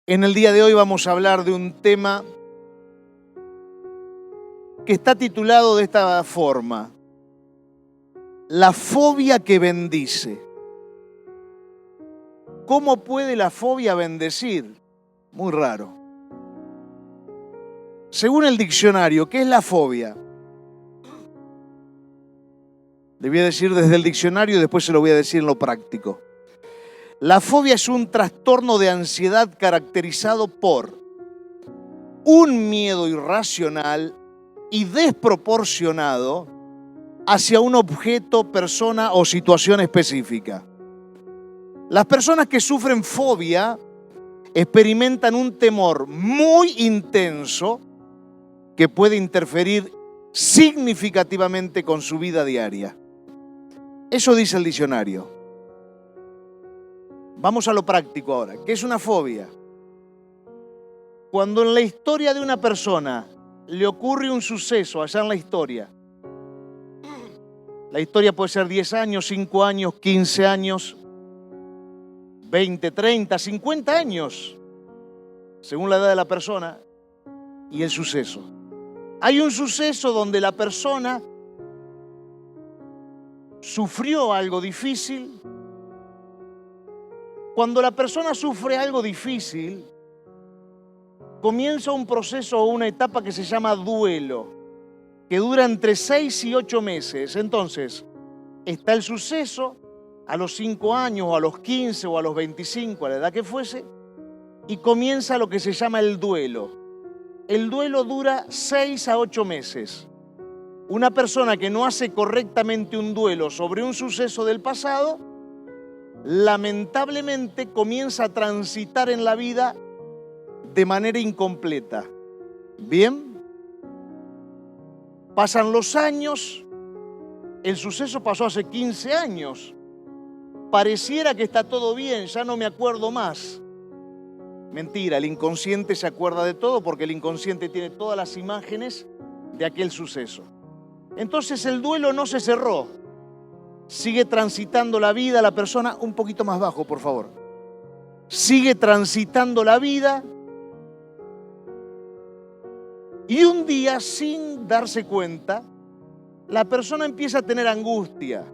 En el día de hoy vamos a hablar de un tema que está titulado de esta forma: la fobia que bendice. ¿Cómo puede la fobia bendecir? Muy raro. Según el diccionario, ¿qué es la fobia? Le voy a decir desde el diccionario y después se lo voy a decir en lo práctico. La fobia es un trastorno de ansiedad caracterizado por un miedo irracional y desproporcionado hacia un objeto, persona o situación específica. Las personas que sufren fobia experimentan un temor muy intenso que puede interferir significativamente con su vida diaria. Eso dice el diccionario. Vamos a lo práctico ahora. ¿Qué es una fobia? Cuando en la historia de una persona le ocurre un suceso allá en la historia puede ser 10 años, 5 años, 15 años, 20, 30, 50 años, según la edad de la persona y el suceso. Hay un suceso donde la persona sufrió algo difícil. Cuando la persona sufre algo difícil, comienza un proceso o una etapa que se llama duelo, que dura entre 6 y 8 meses. Entonces, está el suceso a los 5 años, o a los 15, o a los 25, a la edad que fuese, y comienza lo que se llama el duelo. El duelo dura 6 a 8 meses. Una persona que no hace correctamente un duelo sobre un suceso del pasado, lamentablemente comienza a transitar en la vida de manera incompleta. ¿Bien? Pasan los años, el suceso pasó hace 15 años. Pareciera que está todo bien, ya no me acuerdo más. Mentira, el inconsciente se acuerda de todo porque el inconsciente tiene todas las imágenes de aquel suceso. Entonces el duelo no se cerró. Sigue transitando la vida la persona, un poquito más bajo, por favor. Sigue transitando la vida y un día, sin darse cuenta, la persona empieza a tener angustia,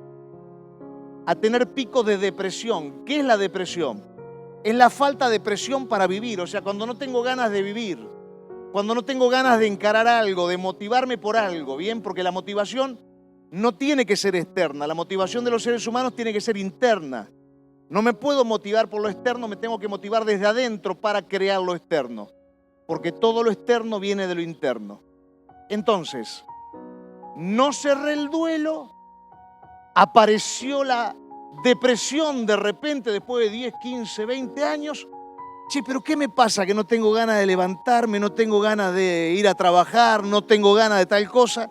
a tener picos de depresión. ¿Qué es la depresión? Es la falta de presión para vivir, o sea, cuando no tengo ganas de vivir, cuando no tengo ganas de encarar algo, de motivarme por algo, ¿bien? Porque la motivación no tiene que ser externa, la motivación de los seres humanos tiene que ser interna. No me puedo motivar por lo externo, me tengo que motivar desde adentro para crear lo externo, porque todo lo externo viene de lo interno. Entonces, no cerré el duelo, apareció la depresión de repente después de 10, 15, 20 años. Che, pero ¿qué me pasa? Que no tengo ganas de levantarme, no tengo ganas de ir a trabajar, no tengo ganas de tal cosa.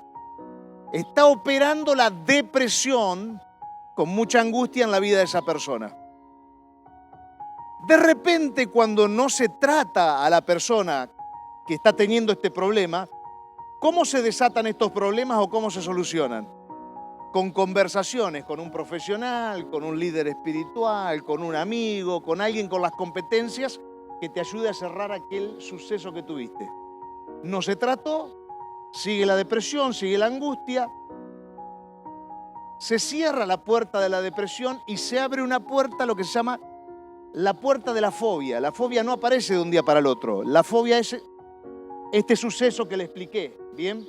Está operando la depresión con mucha angustia en la vida de esa persona. De repente, cuando no se trata a la persona que está teniendo este problema, ¿cómo se desatan estos problemas o cómo se solucionan? Con conversaciones con un profesional, con un líder espiritual, con un amigo, con alguien con las competencias que te ayude a cerrar aquel suceso que tuviste. No se trató, sigue la depresión, sigue la angustia, se cierra la puerta de la depresión y se abre una puerta, lo que se llama la puerta de la fobia. La fobia no aparece de un día para el otro. La fobia es este suceso que le expliqué, ¿bien?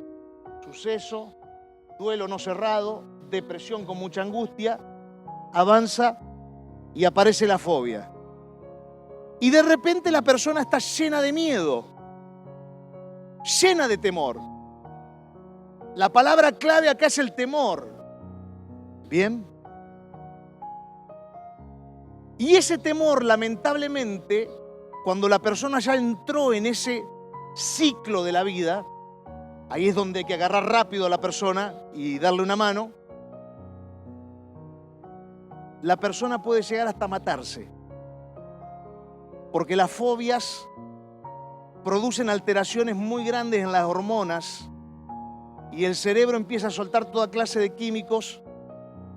Suceso, duelo no cerrado, depresión con mucha angustia, avanza y aparece la fobia. Y de repente la persona está llena de miedo, llena de temor. La palabra clave acá es el temor. ¿Bien? Y ese temor, lamentablemente, cuando la persona ya entró en ese ciclo de la vida, ahí es donde hay que agarrar rápido a la persona y darle una mano. La persona puede llegar hasta matarse, porque las fobias producen alteraciones muy grandes en las hormonas y el cerebro empieza a soltar toda clase de químicos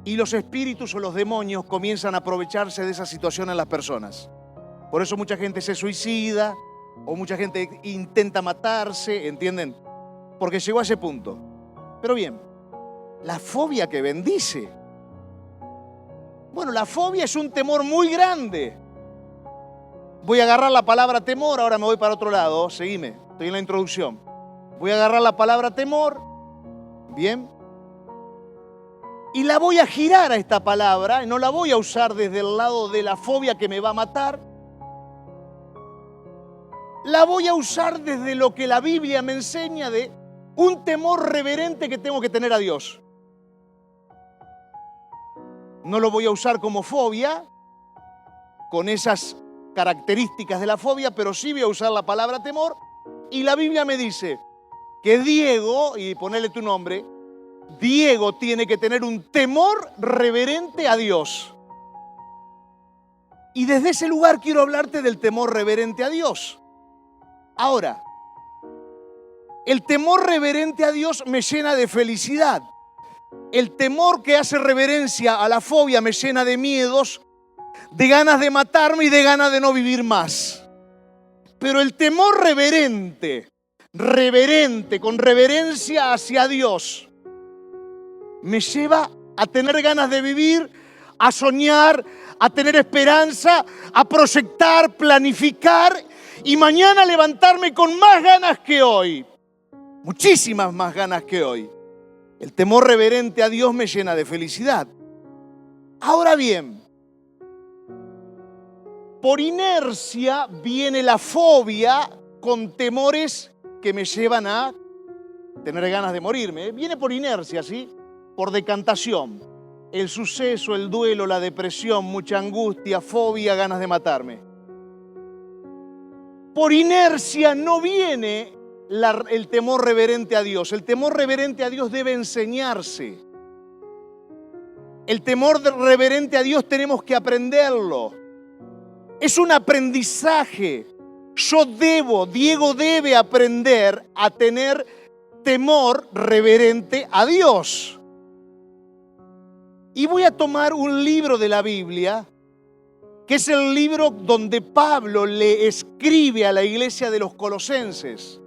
y los espíritus o los demonios comienzan a aprovecharse de esa situación en las personas. Por eso mucha gente se suicida o mucha gente intenta matarse, ¿entienden? Porque llegó a ese punto. Pero bien, la fobia que bendice. Bueno, la fobia es un temor muy grande. Voy a agarrar la palabra temor, ahora me voy para otro lado, seguime, estoy en la introducción. Voy a agarrar la palabra temor, bien, y la voy a girar a esta palabra, no la voy a usar desde el lado de la fobia que me va a matar, la voy a usar desde lo que la Biblia me enseña de un temor reverente que tengo que tener a Dios. No lo voy a usar como fobia, con esas características de la fobia, pero sí voy a usar la palabra temor. Y la Biblia me dice que Diego, y ponele tu nombre, Diego tiene que tener un temor reverente a Dios. Y desde ese lugar quiero hablarte del temor reverente a Dios. Ahora, el temor reverente a Dios me llena de felicidad. El temor que hace reverencia a la fobia me llena de miedos, de ganas de matarme y de ganas de no vivir más. Pero el temor reverente, con reverencia hacia Dios, me lleva a tener ganas de vivir, a soñar, a tener esperanza, a proyectar, planificar y mañana levantarme con más ganas que hoy. Muchísimas más ganas que hoy. El temor reverente a Dios me llena de felicidad. Ahora bien, por inercia viene la fobia con temores que me llevan a tener ganas de morirme. Viene por inercia, ¿sí? Por decantación. El suceso, el duelo, la depresión, mucha angustia, fobia, ganas de matarme. Por inercia no viene el temor reverente a Dios. El temor reverente a Dios debe enseñarse. El temor reverente a Dios tenemos que aprenderlo. Es un aprendizaje. Diego debe aprender a tener temor reverente a Dios. Y voy a tomar un libro de la Biblia, que es el libro donde Pablo le escribe a la iglesia de los Colosenses.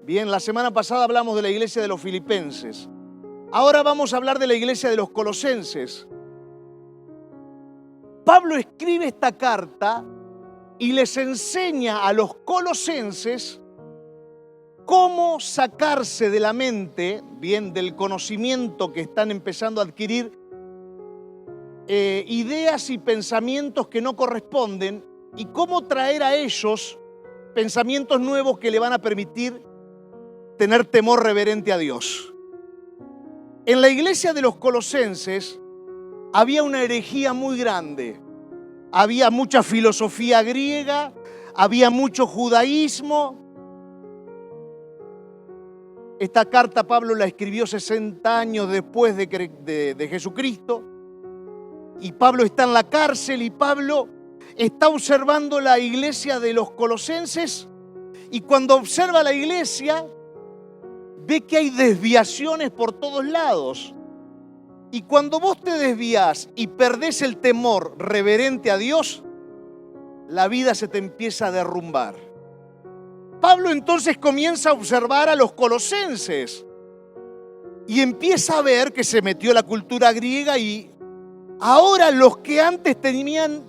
Bien, la semana pasada hablamos de la iglesia de los Filipenses. Ahora vamos a hablar de la iglesia de los Colosenses. Pablo escribe esta carta y les enseña a los colosenses cómo sacarse de la mente, bien, del conocimiento que están empezando a adquirir, ideas y pensamientos que no corresponden y cómo traer a ellos pensamientos nuevos que le van a permitir tener temor reverente a Dios. En la iglesia de los colosenses había una herejía muy grande. Había mucha filosofía griega, había mucho judaísmo. Esta carta Pablo la escribió 60 años después de Jesucristo. Y Pablo está en la cárcel y Pablo está observando la iglesia de los colosenses. Y cuando observa la iglesia, ve que hay desviaciones por todos lados. Y cuando vos te desvías y perdés el temor reverente a Dios, la vida se te empieza a derrumbar. Pablo entonces comienza a observar a los colosenses y empieza a ver que se metió la cultura griega y ahora los que antes tenían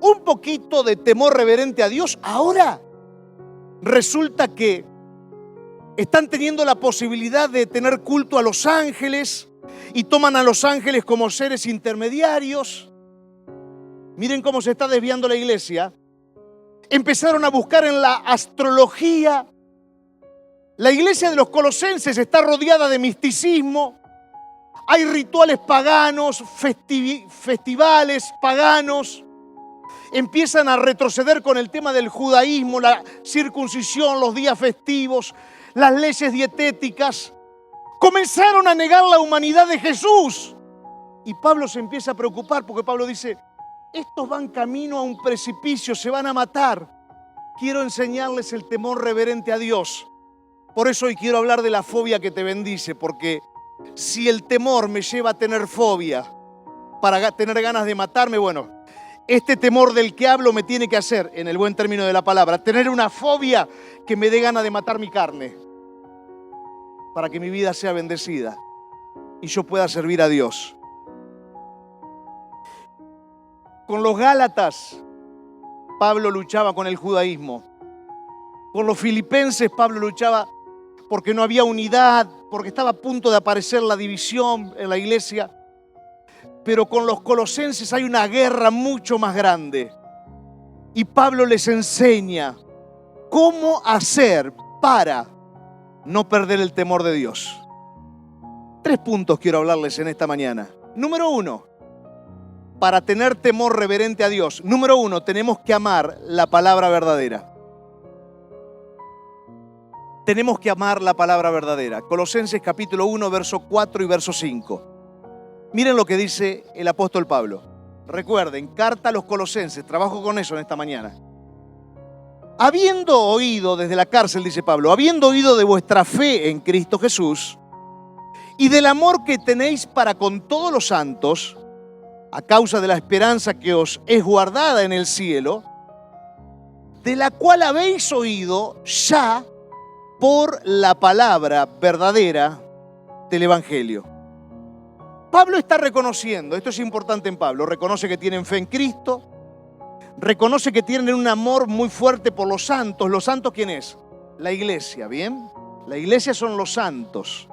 un poquito de temor reverente a Dios, ahora resulta que están teniendo la posibilidad de tener culto a los ángeles y toman a los ángeles como seres intermediarios. Miren cómo se está desviando la iglesia. Empezaron a buscar en la astrología. La iglesia de los colosenses está rodeada de misticismo. Hay rituales paganos, festivales paganos. Empiezan a retroceder con el tema del judaísmo, la circuncisión, los días festivos, las leyes dietéticas. Comenzaron a negar la humanidad de Jesús. Y Pablo se empieza a preocupar porque Pablo dice, estos van camino a un precipicio, se van a matar. Quiero enseñarles el temor reverente a Dios. Por eso hoy quiero hablar de la fobia que te bendice, porque si el temor me lleva a tener fobia para tener ganas de matarme, bueno, Este temor del que hablo me tiene que hacer, en el buen término de la palabra, tener una fobia que me dé gana de matar mi carne para que mi vida sea bendecida y yo pueda servir a Dios. Con los Gálatas, Pablo luchaba con el judaísmo. Con los filipenses, Pablo luchaba porque no había unidad, porque estaba a punto de aparecer la división en la iglesia. Pero con los colosenses hay una guerra mucho más grande. Y Pablo les enseña cómo hacer para no perder el temor de Dios. 3 puntos quiero hablarles en esta mañana. Número 1, para tener temor reverente a Dios. Número 1, tenemos que amar la palabra verdadera. Tenemos que amar la palabra verdadera. Colosenses capítulo 1, verso 4 y verso 5. Miren lo que dice el apóstol Pablo. Recuerden, carta a los Colosenses, trabajo con eso en esta mañana. Habiendo oído desde la cárcel, dice Pablo, habiendo oído de vuestra fe en Cristo Jesús y del amor que tenéis para con todos los santos, a causa de la esperanza que os es guardada en el cielo, de la cual habéis oído ya por la palabra verdadera del Evangelio. Pablo está reconociendo, esto es importante en Pablo, reconoce que tienen fe en Cristo, reconoce que tienen un amor muy fuerte por los santos. ¿Los santos quién es? La iglesia, ¿bien? La iglesia son los santos.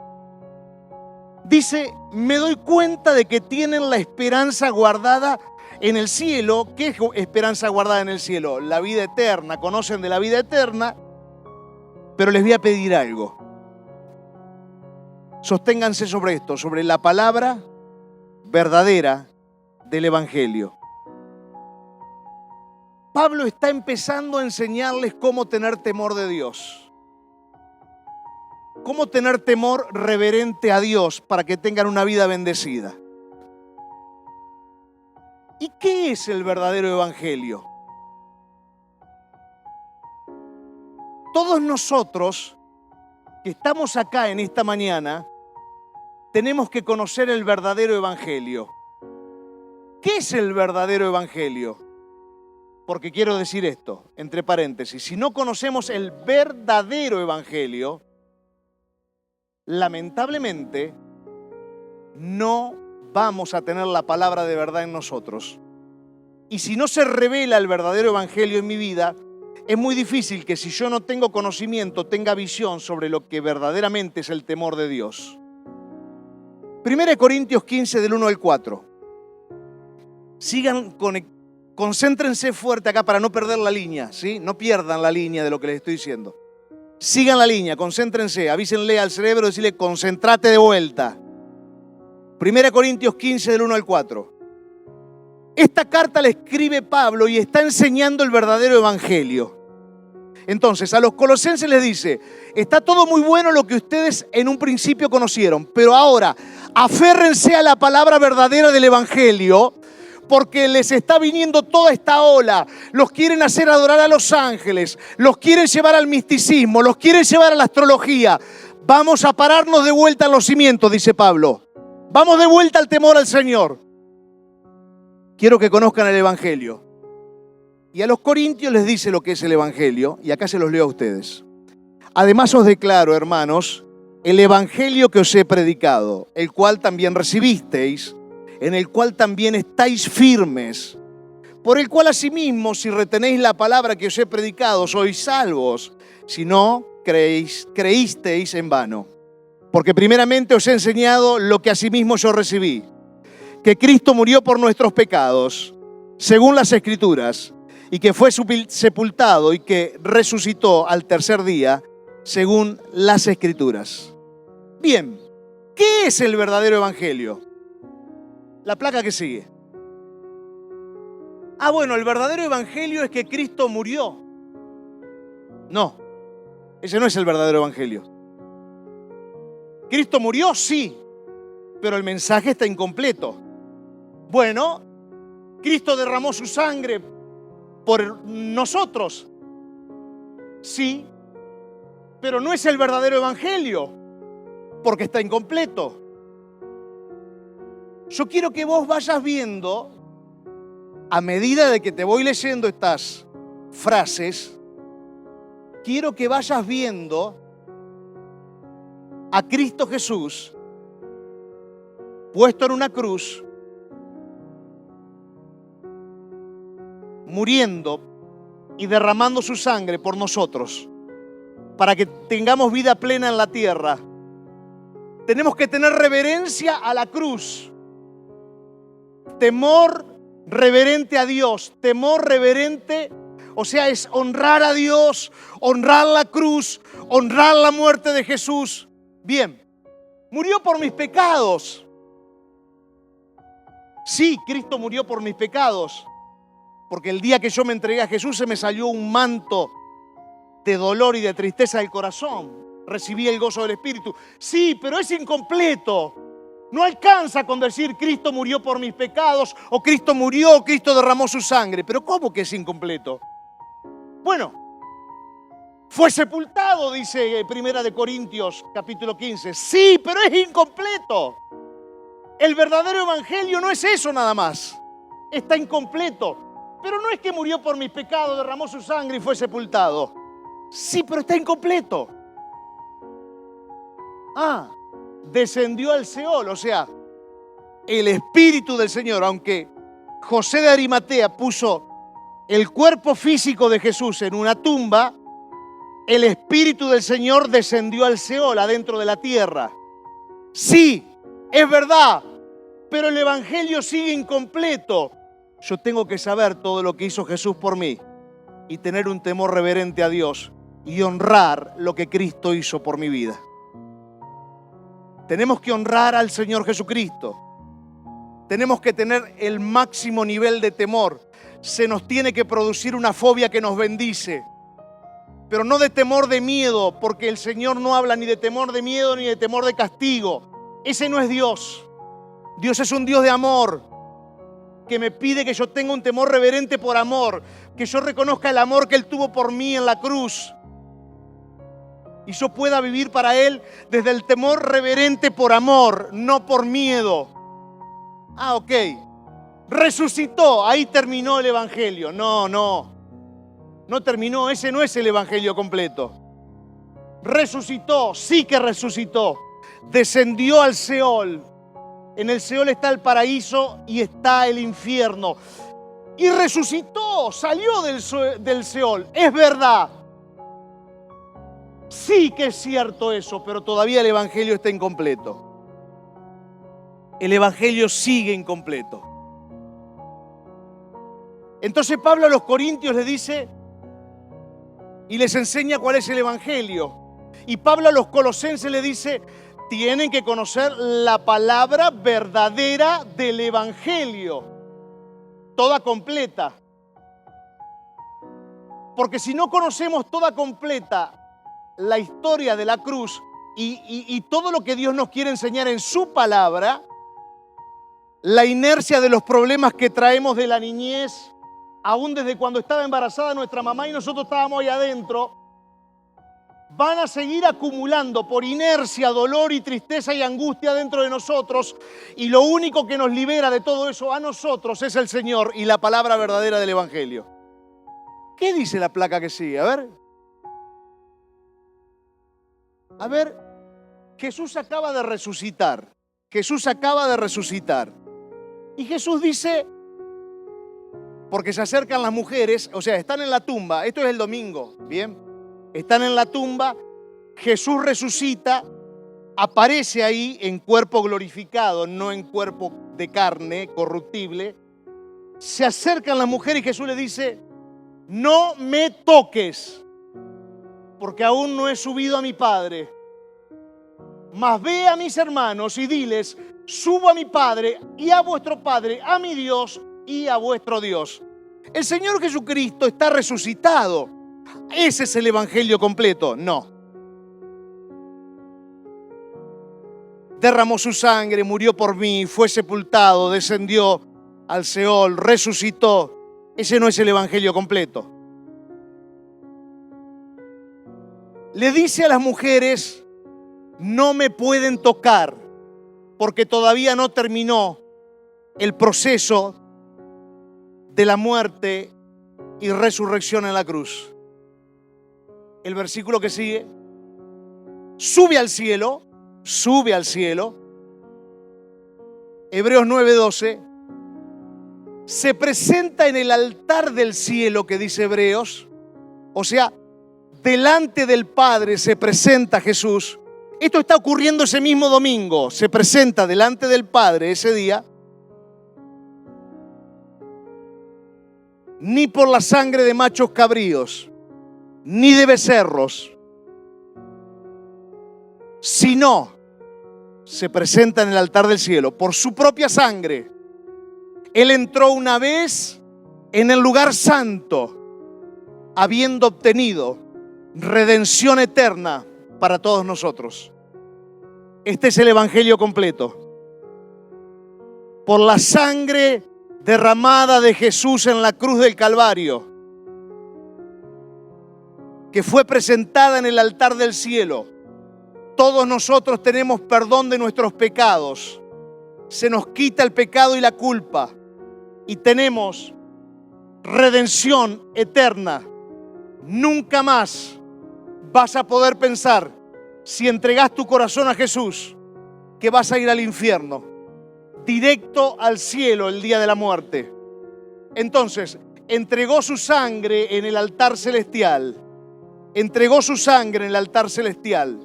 Dice, me doy cuenta de que tienen la esperanza guardada en el cielo. ¿Qué es esperanza guardada en el cielo? La vida eterna, conocen de la vida eterna, pero les voy a pedir algo. Sosténganse sobre esto, sobre la palabra verdadera del Evangelio. Pablo está empezando a enseñarles cómo tener temor de Dios. Cómo tener temor reverente a Dios para que tengan una vida bendecida. ¿Y qué es el verdadero Evangelio? Todos nosotros que estamos acá en esta mañana tenemos que conocer el verdadero Evangelio. ¿Qué es el verdadero Evangelio? Porque quiero decir esto, entre paréntesis, si no conocemos el verdadero Evangelio, lamentablemente no vamos a tener la palabra de verdad en nosotros. Y si no se revela el verdadero Evangelio en mi vida, es muy difícil que si yo no tengo conocimiento, tenga visión sobre lo que verdaderamente es el temor de Dios. 1 Corintios 15, del 1 al 4. Concéntrense fuerte acá para no perder la línea, ¿sí? No pierdan la línea de lo que les estoy diciendo. Sigan la línea, concéntrense, avísenle al cerebro, decirle, concéntrate de vuelta. 1 Corintios 15, del 1 al 4. Esta carta la escribe Pablo y está enseñando el verdadero Evangelio. Entonces, a los colosenses les dice, está todo muy bueno lo que ustedes en un principio conocieron, pero ahora aférrense a la palabra verdadera del Evangelio, porque les está viniendo toda esta ola. Los quieren hacer adorar a los ángeles, los quieren llevar al misticismo, los quieren llevar a la astrología. Vamos a pararnos de vuelta en los cimientos, dice Pablo. Vamos de vuelta al temor al Señor. Quiero que conozcan el Evangelio. Y a los corintios les dice lo que es el Evangelio, y acá se los leo a ustedes. Además os declaro, hermanos, el Evangelio que os he predicado, el cual también recibisteis, en el cual también estáis firmes, por el cual asimismo, si retenéis la palabra que os he predicado, sois salvos, si no creísteis en vano. Porque primeramente os he enseñado lo que asimismo yo recibí, que Cristo murió por nuestros pecados, según las Escrituras, y que fue sepultado y que resucitó al tercer día, según las Escrituras. Bien, ¿qué es el verdadero Evangelio? La placa que sigue. Bueno, el verdadero Evangelio es que Cristo murió. No, ese no es el verdadero Evangelio. Cristo murió, sí, pero el mensaje está incompleto. Bueno, Cristo derramó su sangre por nosotros. Sí, pero no es el verdadero Evangelio, porque está incompleto. Yo quiero que vos vayas viendo a medida de que te voy leyendo estas frases, quiero que vayas viendo a Cristo Jesús puesto en una cruz, muriendo y derramando su sangre por nosotros, para que tengamos vida plena en la tierra. Tenemos que tener reverencia a la cruz, temor reverente a Dios, temor reverente, o sea, es honrar a Dios, honrar la cruz, honrar la muerte de Jesús. Bien, murió por mis pecados. Sí, Cristo murió por mis pecados, porque el día que yo me entregué a Jesús se me salió un manto de dolor y de tristeza del corazón. Recibí el gozo del Espíritu. Sí, pero es incompleto. No alcanza con decir Cristo murió por mis pecados, o Cristo murió, o Cristo derramó su sangre. Pero ¿cómo que es incompleto? Bueno, fue sepultado, dice 1 Corintios capítulo 15. Sí, pero es incompleto. El verdadero evangelio no es eso nada más. Está incompleto. Pero no es que murió por mis pecados, derramó su sangre y fue sepultado. Sí, pero está incompleto. Descendió al Seol, o sea, el Espíritu del Señor, aunque José de Arimatea puso el cuerpo físico de Jesús en una tumba, el Espíritu del Señor descendió al Seol, adentro de la tierra. Sí, es verdad, pero el Evangelio sigue incompleto. Yo tengo que saber todo lo que hizo Jesús por mí y tener un temor reverente a Dios y honrar lo que Cristo hizo por mi vida. Tenemos que honrar al Señor Jesucristo. Tenemos que tener el máximo nivel de temor. Se nos tiene que producir una fobia que nos bendice, pero no de temor de miedo, porque el Señor no habla ni de temor de miedo ni de temor de castigo. Ese no es Dios. Dios es un Dios de amor, que me pide que yo tenga un temor reverente por amor, que yo reconozca el amor que Él tuvo por mí en la cruz y yo pueda vivir para Él desde el temor reverente por amor, no por miedo. Ok. Resucitó, ahí terminó el Evangelio. No terminó, ese no es el Evangelio completo. Resucitó, sí que resucitó. Descendió al Seol. En el Seol está el paraíso y está el infierno. Y resucitó, salió del Seol. Es verdad. Sí que es cierto eso, pero todavía el Evangelio está incompleto. El Evangelio sigue incompleto. Entonces Pablo a los Corintios les dice y les enseña cuál es el Evangelio. Y Pablo a los Colosenses le dice, tienen que conocer la palabra verdadera del Evangelio, toda completa. Porque si no conocemos toda completa la historia de la cruz y todo lo que Dios nos quiere enseñar en su palabra, la inercia de los problemas que traemos de la niñez, aún desde cuando estaba embarazada nuestra mamá y nosotros estábamos ahí adentro, van a seguir acumulando por inercia dolor y tristeza y angustia dentro de nosotros, y lo único que nos libera de todo eso a nosotros es el Señor y la palabra verdadera del Evangelio. ¿Qué dice la placa que sigue? A ver, Jesús acaba de resucitar. Jesús acaba de resucitar. Y Jesús dice, porque se acercan las mujeres, o sea, están en la tumba, esto es el domingo, ¿bien? Están en la tumba, Jesús resucita, aparece ahí en cuerpo glorificado, no en cuerpo de carne corruptible. Se acercan las mujeres y Jesús le dice, no me toques, porque aún no he subido a mi Padre. Mas ve a mis hermanos y diles, subo a mi Padre y a vuestro Padre, a mi Dios y a vuestro Dios. El Señor Jesucristo está resucitado. ¿Ese es el Evangelio completo? No. Derramó su sangre, murió por mí, fue sepultado, descendió al Seol, resucitó. Ese no es el Evangelio completo. Le dice a las mujeres, no me pueden tocar porque todavía no terminó el proceso de la muerte y resurrección en la cruz. El versículo que sigue, sube al cielo, Hebreos 9:12, se presenta en el altar del cielo que dice Hebreos, o sea, delante del Padre se presenta Jesús. Esto está ocurriendo ese mismo domingo, se presenta delante del Padre ese día. Ni por la sangre de machos cabríos, ni de becerros, sino se presenta en el altar del cielo por su propia sangre. Él entró una vez en el lugar santo, habiendo obtenido redención eterna para todos nosotros. Este es el evangelio completo. Por la sangre derramada de Jesús en la cruz del Calvario, que fue presentada en el altar del cielo, todos nosotros tenemos perdón de nuestros pecados. Se nos quita el pecado y la culpa y tenemos redención eterna. Nunca más vas a poder pensar, si entregas tu corazón a Jesús, que vas a ir al infierno, directo al cielo el día de la muerte. Entonces, entregó su sangre en el altar celestial. Entregó su sangre en el altar celestial.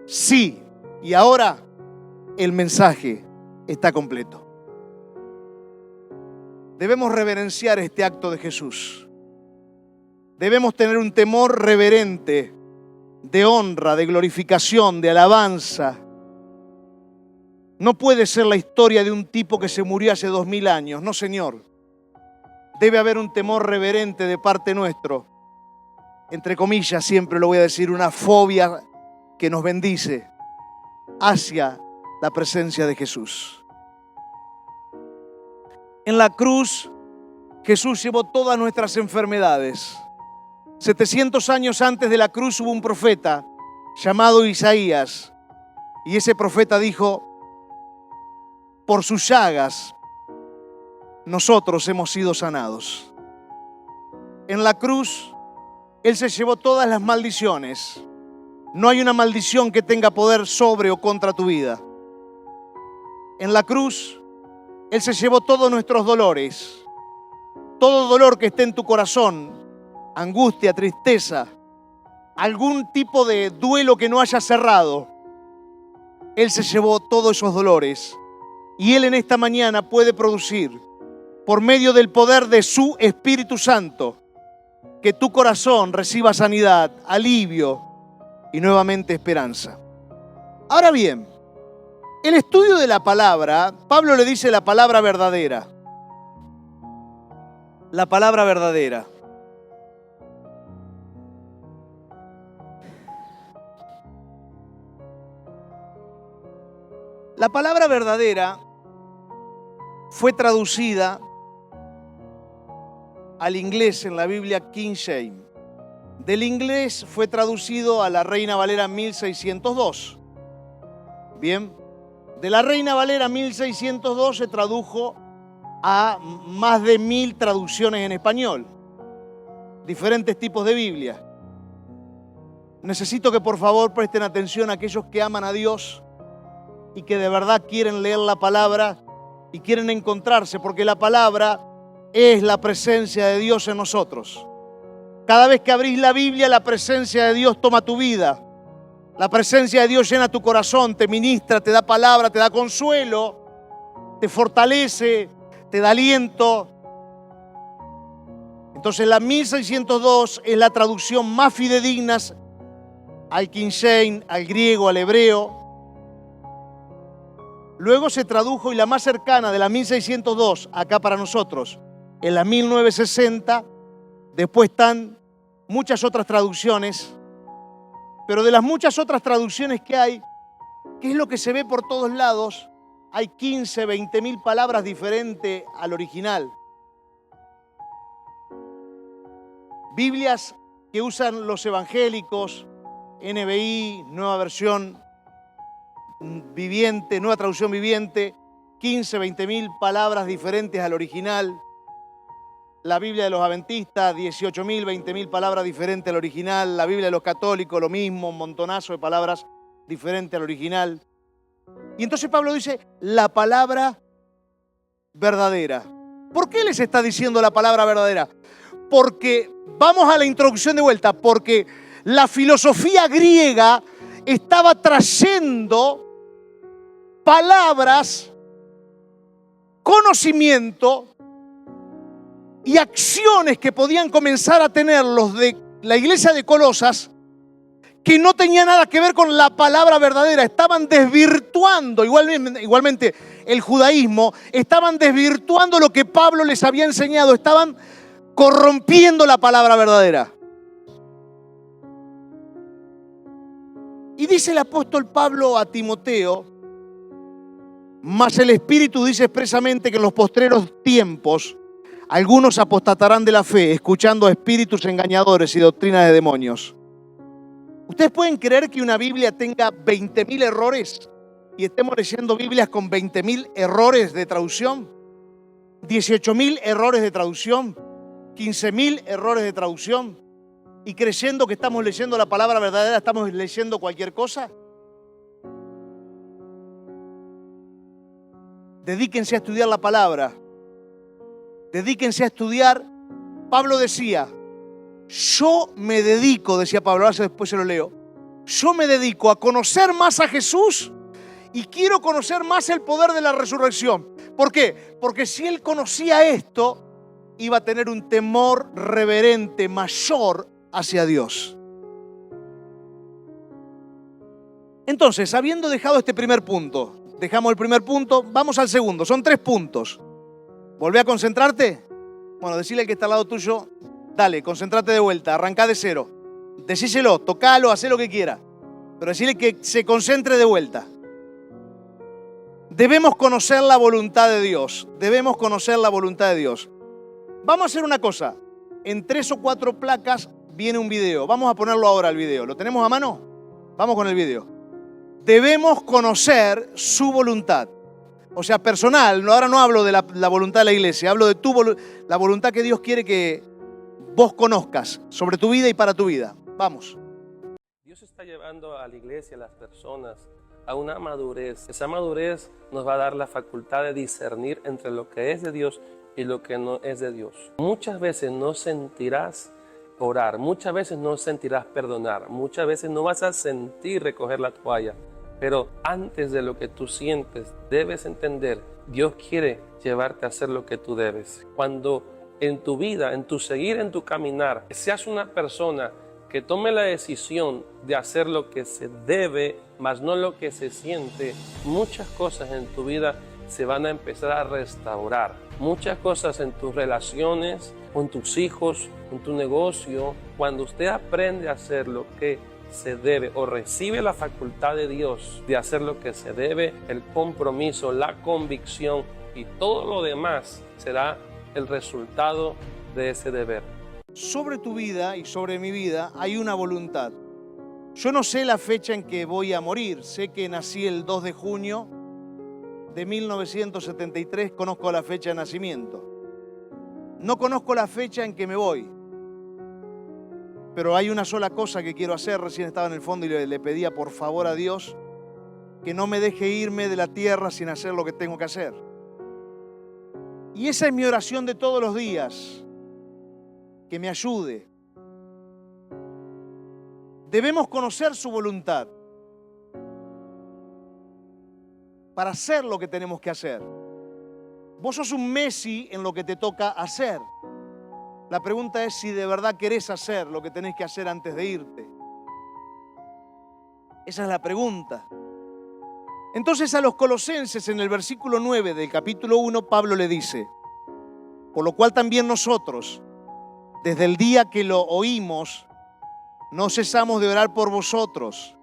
Sí, y ahora el mensaje está completo. Debemos reverenciar este acto de Jesús. Debemos tener un temor reverente, de honra, de glorificación, de alabanza. No puede ser la historia de un tipo que se murió hace 2000 años. No, Señor. Debe haber un temor reverente de parte nuestro. Entre comillas, siempre lo voy a decir, una fobia que nos bendice hacia la presencia de Jesús. En la cruz, Jesús llevó todas nuestras enfermedades. 700 años antes de la cruz hubo un profeta llamado Isaías. Y ese profeta dijo, por sus llagas nosotros hemos sido sanados. En la cruz, Él se llevó todas las maldiciones. No hay una maldición que tenga poder sobre o contra tu vida. En la cruz, Él se llevó todos nuestros dolores. Todo dolor que esté en tu corazón, angustia, tristeza, algún tipo de duelo que no haya cerrado, Él se llevó todos esos dolores. Y Él en esta mañana puede producir, por medio del poder de su Espíritu Santo, que tu corazón reciba sanidad, alivio y nuevamente esperanza. Ahora bien, el estudio de la palabra, Pablo le dice la palabra verdadera. La palabra verdadera. La palabra verdadera fue traducida al inglés en la Biblia King James. Del inglés fue traducido a la Reina Valera 1602. Bien, de la Reina Valera 1602 se tradujo a más de 1000 traducciones en español. Diferentes tipos de Biblia. Necesito que por favor presten atención a aquellos que aman a Dios y que de verdad quieren leer la palabra y quieren encontrarse, porque la palabra es la presencia de Dios en nosotros. Cada vez que abrís la Biblia, la presencia de Dios toma tu vida. La presencia de Dios llena tu corazón, te ministra, te da palabra, te da consuelo, te fortalece, te da aliento. Entonces la 1602 es la traducción más fidedigna al King James, al griego, al hebreo. Luego se tradujo, y la más cercana de la 1602, acá para nosotros, en la 1960. Después están muchas otras traducciones. Pero de las muchas otras traducciones que hay, ¿qué es lo que se ve por todos lados? Hay 15, 20 mil palabras diferentes al original. Biblias que usan los evangélicos, NBI, Nueva Versión Viviente, Nueva Traducción Viviente, 15, 20 mil palabras diferentes al original. La Biblia de los adventistas, 18.000, 20.000 palabras diferentes al original. La Biblia de los católicos, lo mismo, un montonazo de palabras diferentes al original. Y entonces Pablo dice, la palabra verdadera. ¿Por qué les está diciendo la palabra verdadera? Porque, vamos a la introducción de vuelta, porque la filosofía griega estaba trayendo palabras, conocimiento y acciones que podían comenzar a tener los de la iglesia de Colosas, que no tenía nada que ver con la palabra verdadera. Estaban desvirtuando, igualmente el judaísmo, estaban desvirtuando lo que Pablo les había enseñado, estaban corrompiendo la palabra verdadera. Y dice el apóstol Pablo a Timoteo, mas el Espíritu dice expresamente que en los postreros tiempos algunos apostatarán de la fe, escuchando a espíritus engañadores y doctrinas de demonios. ¿Ustedes pueden creer que una Biblia tenga 20.000 errores y estemos leyendo Biblias con 20.000 errores de traducción? 18.000 errores de traducción, 15.000 errores de traducción, y creyendo que estamos leyendo la palabra verdadera, estamos leyendo cualquier cosa. Dedíquense a estudiar la palabra. Dedíquense a estudiar. Pablo decía, yo me dedico, decía Pablo, ahora después se lo leo, yo me dedico a conocer más a Jesús y quiero conocer más el poder de la resurrección. ¿Por qué? Porque si él conocía esto, iba a tener un temor reverente mayor hacia Dios. Entonces, habiendo dejado este primer punto, dejamos el primer punto, vamos al segundo, son 3 puntos. ¿Volvé a concentrarte? Bueno, decile al que está al lado tuyo, dale, concentrate de vuelta, arrancá de cero. Decíselo, tocalo, hacé lo que quiera. Pero decile que se concentre de vuelta. Debemos conocer la voluntad de Dios. Debemos conocer la voluntad de Dios. Vamos a hacer una cosa. En 3 o 4 placas viene un video. Vamos a ponerlo ahora el video. ¿Lo tenemos a mano? Vamos con el video. Debemos conocer su voluntad. O sea, personal. Ahora no hablo de la voluntad de la iglesia. Hablo de la voluntad que Dios quiere que vos conozcas sobre tu vida y para tu vida. Vamos. Dios está llevando a la iglesia, a las personas, a una madurez. Esa madurez nos va a dar la facultad de discernir entre lo que es de Dios y lo que no es de Dios. Muchas veces no sentirás orar, muchas veces no sentirás perdonar, muchas veces no vas a sentir recoger la toalla. Pero antes de lo que tú sientes, debes entender, Dios quiere llevarte a hacer lo que tú debes. Cuando en tu vida, en tu seguir, en tu caminar, seas una persona que tome la decisión de hacer lo que se debe, más no lo que se siente, muchas cosas en tu vida se van a empezar a restaurar. Muchas cosas en tus relaciones, con tus hijos, con tu negocio. Cuando usted aprende a hacer lo que se debe o recibe la facultad de Dios de hacer lo que se debe, el compromiso, la convicción y todo lo demás será el resultado de ese deber. Sobre tu vida y sobre mi vida hay una voluntad. Yo no sé la fecha en que voy a morir. Sé que nací el 2 de junio de 1973. Conozco la fecha de nacimiento. No conozco la fecha en que me voy. Pero hay una sola cosa que quiero hacer. Recién estaba en el fondo y le pedía por favor a Dios que no me deje irme de la tierra sin hacer lo que tengo que hacer. Y esa es mi oración de todos los días. Que me ayude. Debemos conocer su voluntad para hacer lo que tenemos que hacer. Vos sos un Messi en lo que te toca hacer. La pregunta es si de verdad querés hacer lo que tenés que hacer antes de irte. Esa es la pregunta. Entonces a los colosenses en el versículo 9 del capítulo 1, Pablo le dice, por lo cual también nosotros, desde el día que lo oímos, no cesamos de orar por vosotros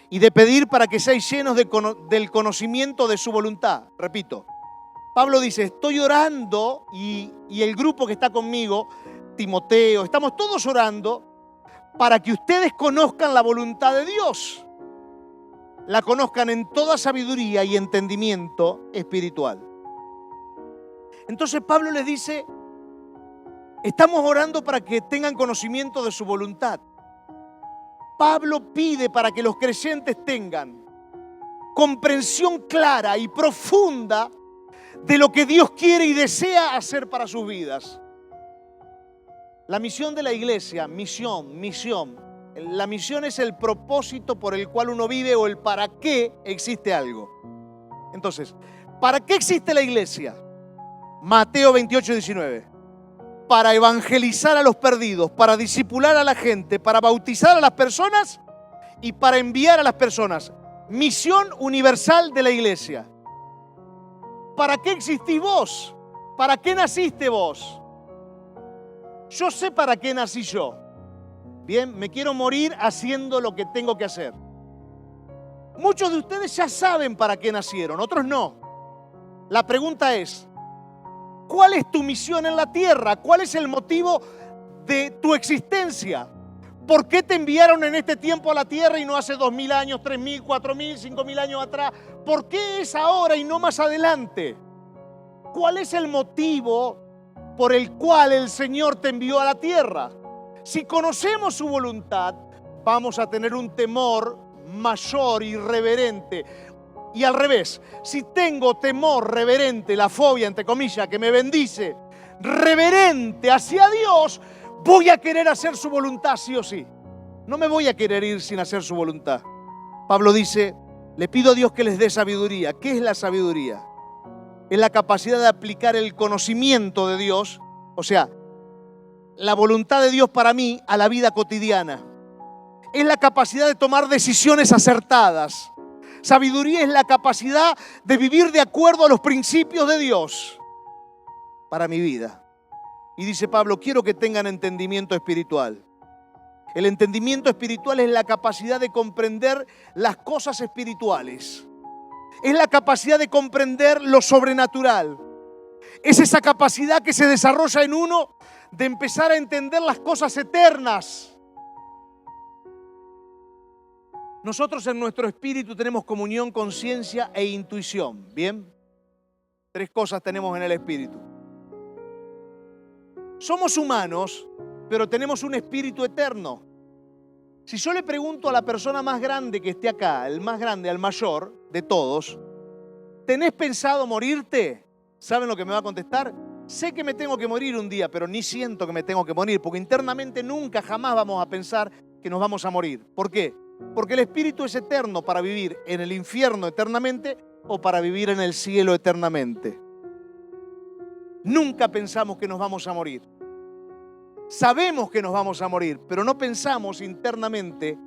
y de pedir para que seáis llenos del conocimiento de su voluntad. Repito, Pablo dice, estoy orando y el grupo que está conmigo, Timoteo, estamos todos orando para que ustedes conozcan la voluntad de Dios. La conozcan en toda sabiduría y entendimiento espiritual. Entonces Pablo les dice, Estamos orando para que tengan conocimiento de su voluntad. Pablo pide para que los creyentes tengan comprensión clara y profunda de lo que Dios quiere y desea hacer para sus vidas. La misión de la iglesia, misión. La misión es el propósito por el cual uno vive o el para qué existe algo. Entonces, ¿para qué existe la iglesia? Mateo 28:19. Para evangelizar a los perdidos, para discipular a la gente, para bautizar a las personas y para enviar a las personas. Misión universal de la iglesia. ¿Para qué existís vos? ¿Para qué naciste vos? Yo sé para qué nací yo. Bien, me quiero morir haciendo lo que tengo que hacer. Muchos de ustedes ya saben para qué nacieron, otros no. La pregunta es, ¿cuál es tu misión en la tierra? ¿Cuál es el motivo de tu existencia? ¿Por qué te enviaron en este tiempo a la tierra y no hace 2000 años, 3000, 4000, 5000 años atrás? ¿Por qué es ahora y no más adelante? ¿Cuál es el motivo por el cual el Señor te envió a la tierra? Si conocemos su voluntad, vamos a tener un temor mayor y reverente. Y al revés, si tengo temor reverente, la fobia, entre comillas, que me bendice, reverente hacia Dios, voy a querer hacer su voluntad sí o sí. No me voy a querer ir sin hacer su voluntad. Pablo dice, le pido a Dios que les dé sabiduría. ¿Qué es la sabiduría? Es la capacidad de aplicar el conocimiento de Dios, o sea, la voluntad de Dios para mí a la vida cotidiana. Es la capacidad de tomar decisiones acertadas. Sabiduría es la capacidad de vivir de acuerdo a los principios de Dios para mi vida. Y dice Pablo, quiero que tengan entendimiento espiritual. El entendimiento espiritual es la capacidad de comprender las cosas espirituales. Es la capacidad de comprender lo sobrenatural. Es esa capacidad que se desarrolla en uno de empezar a entender las cosas eternas. Nosotros en nuestro espíritu tenemos comunión, conciencia e intuición. ¿Bien? 3 cosas tenemos en el espíritu. Somos humanos, pero tenemos un espíritu eterno. Si yo le pregunto a la persona más grande que esté acá, el más grande, al mayor de todos, ¿tenés pensado morirte? ¿Saben lo que me va a contestar? Sé que me tengo que morir un día, pero ni siento que me tengo que morir, porque internamente nunca, jamás vamos a pensar que nos vamos a morir. ¿Por qué? Porque el espíritu es eterno para vivir en el infierno eternamente o para vivir en el cielo eternamente. Nunca pensamos que nos vamos a morir. Sabemos que nos vamos a morir, pero no pensamos internamente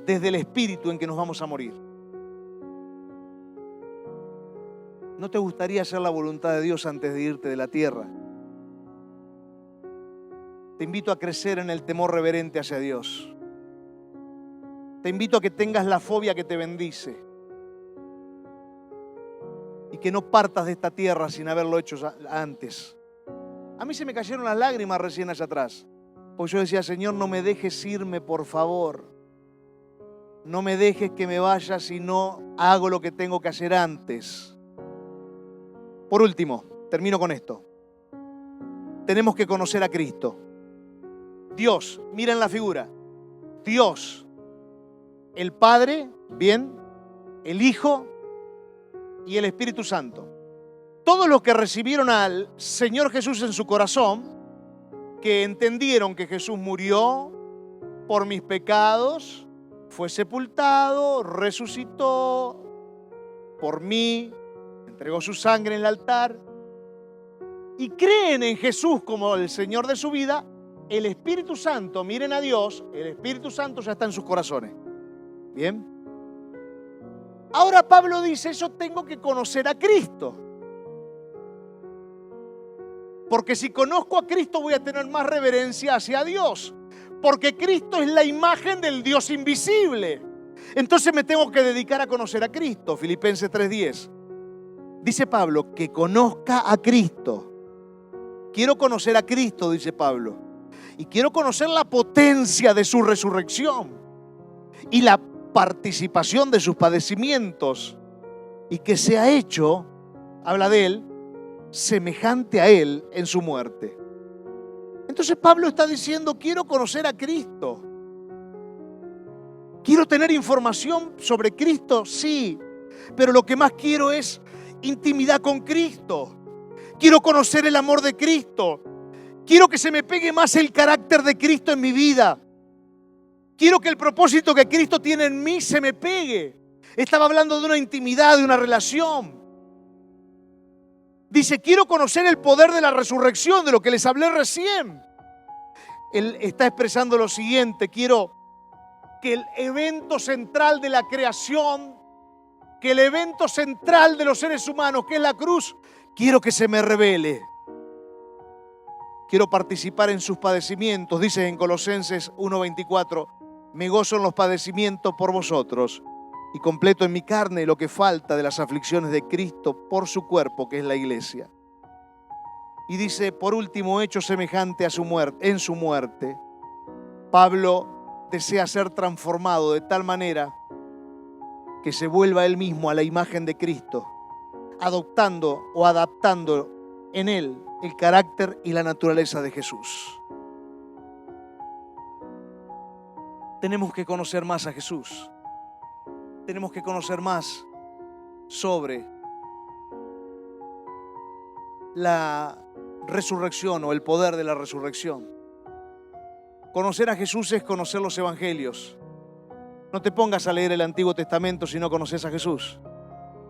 desde el espíritu en que nos vamos a morir. ¿No te gustaría hacer la voluntad de Dios antes de irte de la tierra? Te invito a crecer en el temor reverente hacia Dios. Te invito a que tengas la fobia que te bendice y que no partas de esta tierra sin haberlo hecho antes. A mí se me cayeron las lágrimas recién allá atrás, porque yo decía, Señor, no me dejes irme, por favor. No me dejes que me vaya si no hago lo que tengo que hacer antes. Por último, termino con esto. Tenemos que conocer a Cristo. Dios, miren la figura. Dios, el Padre, bien, el Hijo y el Espíritu Santo. Todos los que recibieron al Señor Jesús en su corazón, que entendieron que Jesús murió por mis pecados, fue sepultado, resucitó por mí, entregó su sangre en el altar, y creen en Jesús como el Señor de su vida, el Espíritu Santo, miren a Dios, el Espíritu Santo ya está en sus corazones. ¿Bien? Ahora Pablo dice, yo tengo que conocer a Cristo. Porque si conozco a Cristo voy a tener más reverencia hacia Dios. Porque Cristo es la imagen del Dios invisible. Entonces me tengo que dedicar a conocer a Cristo. Filipenses 3:10. Dice Pablo, que conozca a Cristo. Quiero conocer a Cristo, dice Pablo. Y quiero conocer la potencia de su resurrección. Y la participación de sus padecimientos. Y que se ha hecho, habla de él, semejante a él en su muerte. Entonces Pablo está diciendo, quiero conocer a Cristo. Quiero tener información sobre Cristo, sí, pero lo que más quiero es intimidad con Cristo. Quiero conocer el amor de Cristo. Quiero que se me pegue más el carácter de Cristo en mi vida. Quiero que el propósito que Cristo tiene en mí se me pegue. Estaba hablando de una intimidad, de una relación. Dice, quiero conocer el poder de la resurrección, de lo que les hablé recién. Él está expresando lo siguiente, quiero que el evento central de la creación, que el evento central de los seres humanos, que es la cruz, quiero que se me revele. Quiero participar en sus padecimientos, dice en Colosenses 1:24, me gozo en los padecimientos por vosotros y completo en mi carne lo que falta de las aflicciones de Cristo por su cuerpo, que es la iglesia. Y dice, por último, hecho semejante a su muerte, en su muerte, Pablo desea ser transformado de tal manera que se vuelva él mismo a la imagen de Cristo, adoptando o adaptando en él el carácter y la naturaleza de Jesús. Tenemos que conocer más a Jesús. Tenemos que conocer más sobre la resurrección o el poder de la resurrección. Conocer a Jesús es conocer los evangelios. No te pongas a leer el Antiguo Testamento si no conoces a Jesús.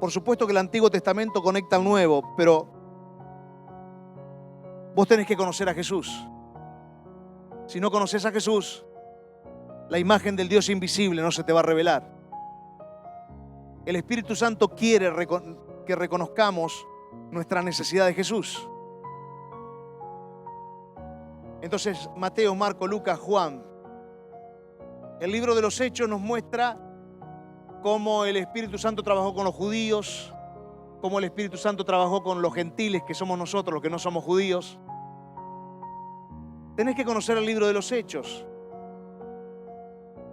Por supuesto que el Antiguo Testamento conecta al Nuevo, pero vos tenés que conocer a Jesús. Si no conoces a Jesús, la imagen del Dios invisible no se te va a revelar. El Espíritu Santo quiere que reconozcamos nuestra necesidad de Jesús. Entonces, Mateo, Marco, Lucas, Juan, el libro de los Hechos nos muestra cómo el Espíritu Santo trabajó con los judíos, cómo el Espíritu Santo trabajó con los gentiles, que somos nosotros los que no somos judíos. Tenés que conocer el libro de los Hechos.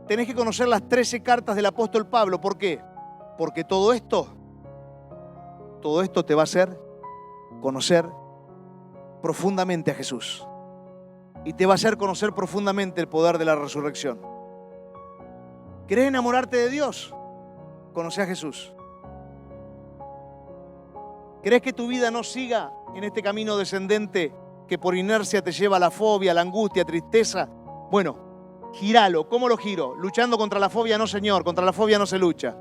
Tenés que conocer las 13 cartas del apóstol Pablo. ¿Por qué? Porque todo esto te va a hacer conocer profundamente a Jesús. Y te va a hacer conocer profundamente el poder de la resurrección. ¿Querés enamorarte de Dios? Conoce a Jesús. ¿Querés que tu vida no siga en este camino descendente que por inercia te lleva a la fobia, a la angustia, tristeza? Bueno, gíralo. ¿Cómo lo giro? Luchando contra la fobia, no señor, contra la fobia no se lucha.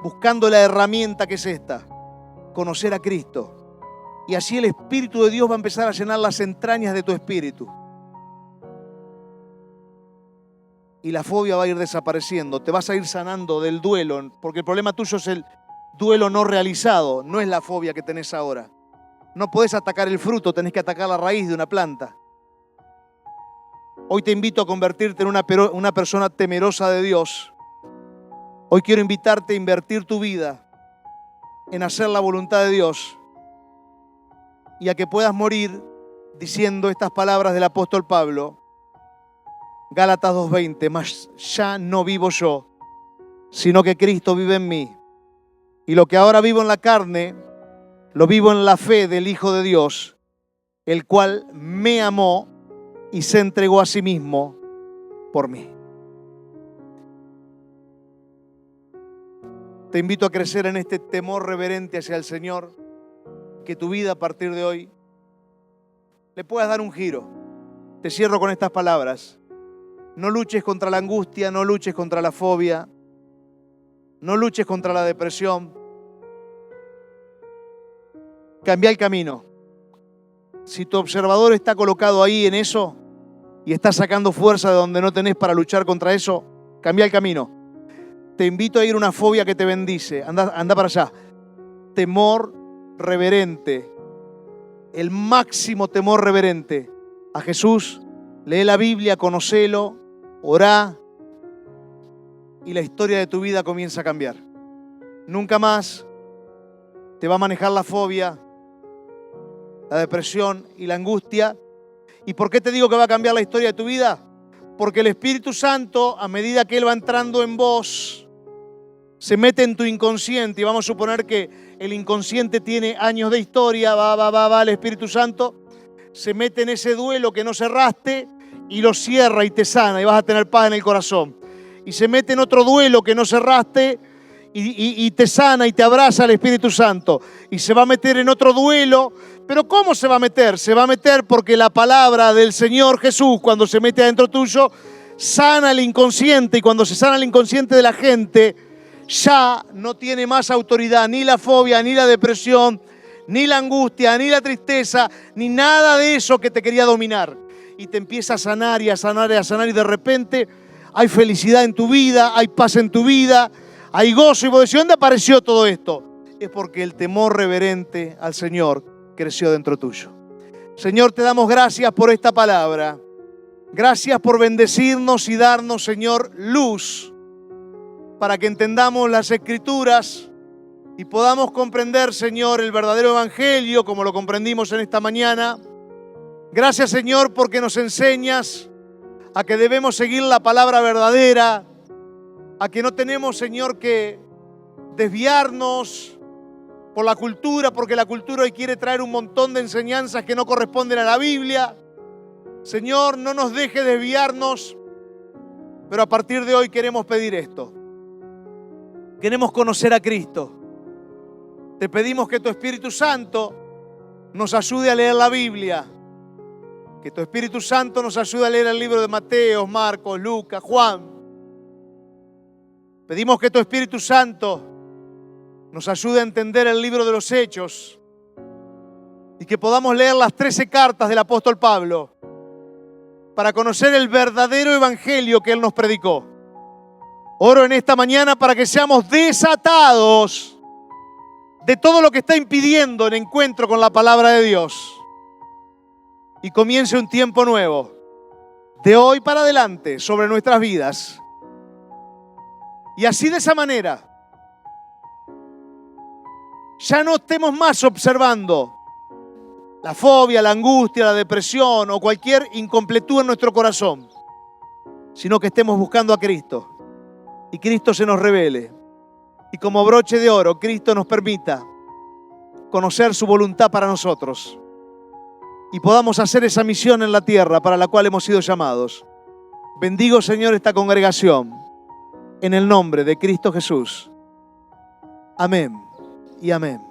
Buscando la herramienta que es esta, conocer a Cristo. Y así el Espíritu de Dios va a empezar a llenar las entrañas de tu espíritu. Y la fobia va a ir desapareciendo, te vas a ir sanando del duelo, porque el problema tuyo es el duelo no realizado, no es la fobia que tenés ahora. No podés atacar el fruto, tenés que atacar la raíz de una planta. Hoy te invito a convertirte en una persona temerosa de Dios. Hoy quiero invitarte a invertir tu vida en hacer la voluntad de Dios y a que puedas morir diciendo estas palabras del apóstol Pablo, Gálatas 2:20, mas ya no vivo yo, sino que Cristo vive en mí. Y lo que ahora vivo en la carne, lo vivo en la fe del Hijo de Dios, el cual me amó y se entregó a sí mismo por mí. Te invito a crecer en este temor reverente hacia el Señor, que tu vida a partir de hoy le puedas dar un giro. Te cierro con estas palabras. No luches contra la angustia, no luches contra la fobia, no luches contra la depresión. Cambia el camino. Si tu observador está colocado ahí en eso y está sacando fuerza de donde no tenés para luchar contra eso, cambia el camino. Te invito a ir a una fobia que te bendice. Anda para allá. Temor reverente. El máximo temor reverente a Jesús. Lee la Biblia, conocelo, orá y la historia de tu vida comienza a cambiar. Nunca más te va a manejar la fobia, la depresión y la angustia. ¿Y por qué te digo que va a cambiar la historia de tu vida? Porque el Espíritu Santo, a medida que Él va entrando en vos, se mete en tu inconsciente. Y vamos a suponer que el inconsciente tiene años de historia, va el Espíritu Santo. se mete en ese duelo que no cerraste y lo cierra y te sana y vas a tener paz en el corazón. Y se mete en otro duelo que no cerraste y te sana y te abraza el Espíritu Santo. Y se va a meter en otro duelo. ¿Pero cómo se va a meter? Se va a meter porque la palabra del Señor Jesús, cuando se mete adentro tuyo, sana el inconsciente. Y cuando se sana el inconsciente de la gente, ya no tiene más autoridad ni la fobia, ni la depresión, ni la angustia, ni la tristeza, ni nada de eso que te quería dominar. Y te empieza a sanar y a sanar y a sanar, y de repente hay felicidad en tu vida, hay paz en tu vida, hay gozo. Y vos decís, ¿dónde apareció todo esto? Es porque el temor reverente al Señor creció dentro tuyo. Señor, te damos gracias por esta palabra. Gracias por bendecirnos y darnos, Señor, luz para que entendamos las Escrituras y podamos comprender, Señor, el verdadero Evangelio como lo comprendimos en esta mañana. Gracias, Señor, porque nos enseñas a que debemos seguir la palabra verdadera, a que no tenemos, Señor, que desviarnos por la cultura, porque la cultura hoy quiere traer un montón de enseñanzas que no corresponden a la Biblia. Señor, no nos deje desviarnos, pero a partir de hoy queremos pedir esto. Queremos conocer a Cristo. Te pedimos que tu Espíritu Santo nos ayude a leer la Biblia, que tu Espíritu Santo nos ayude a leer el libro de Mateo, Marcos, Lucas, Juan. Pedimos que tu Espíritu Santo nos ayude a entender el libro de los Hechos y que podamos leer las 13 cartas del apóstol Pablo para conocer el verdadero evangelio que él nos predicó. Oro en esta mañana para que seamos desatados de todo lo que está impidiendo el encuentro con la palabra de Dios y comience un tiempo nuevo de hoy para adelante sobre nuestras vidas. Y así, de esa manera, ya no estemos más observando la fobia, la angustia, la depresión o cualquier incompletud en nuestro corazón, sino que estemos buscando a Cristo y Cristo se nos revele. Y como broche de oro, Cristo nos permita conocer su voluntad para nosotros y podamos hacer esa misión en la tierra para la cual hemos sido llamados. Bendigo, Señor, esta congregación en el nombre de Cristo Jesús. Amén y amén.